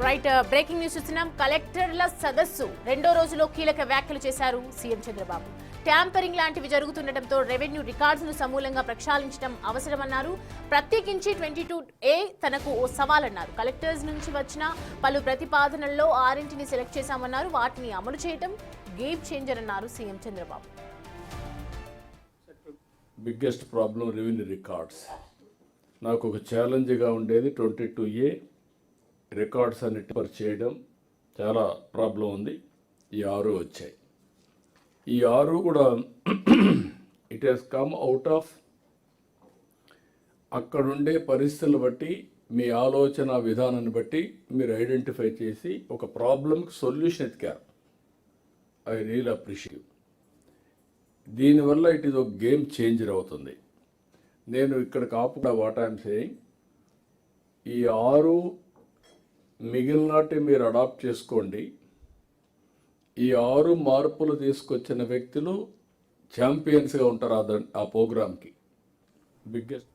Right breaking news చూస్తున్నాం. కలెక్టర్ల సదస్సు రెండో రోజులో కీలక వ్యాఖ్యలు చేశారు సీఎం చంద్రబాబు. ట్యాంపరింగ్ లాంటివి జరుగుతుండటంతో రెవెన్యూ రికార్డ్స్ను సమూలంగా ప్రక్షాళించడం అవసరమన్నారు. ప్రత్యేకించి 22A తనకు ఓ సవాలన్నారు. కలెక్టర్స్ నుంచి వచ్చిన పలు ప్రతిపాదనల్లో 6ని సెలెక్ట్ చేశామన్నారు. వాటిని అమలు చేయడం గేమ్ చేంజర్ అన్నారు CM Chandrababu. Biggest problem revenue records. నాకు ఒక ఛాలెంజ్గా ఉండేది 22A రికార్డ్స్ అన్నిటి చేయడం చాలా ప్రాబ్లం ఉంది. ఈ 6 వచ్చాయి. ఈ 6 కూడా it has come out of అక్కడుండే పరిస్థితులను బట్టి, మీ ఆలోచన విధానాన్ని బట్టి మీరు ఐడెంటిఫై చేసి ఒక ప్రాబ్లంకి సొల్యూషన్ ఎతికారు. I real appreciate. దీనివల్ల ఇట్ ఈస్ ఒక గేమ్ చేంజర్ అవుతుంది. నేను ఇక్కడ కాకుండా వాట్ ఐఎమ్ సేయింగ్, ఈ 6 మిగిలినటి మీరు అడాప్ట్ చేసుకోండి. ఈ 6 మార్పులు తీసుకొచ్చిన వ్యక్తులు ఛాంపియన్స్గా ఉంటారు ఆ ప్రోగ్రామ్కి. బిగ్గెస్ట్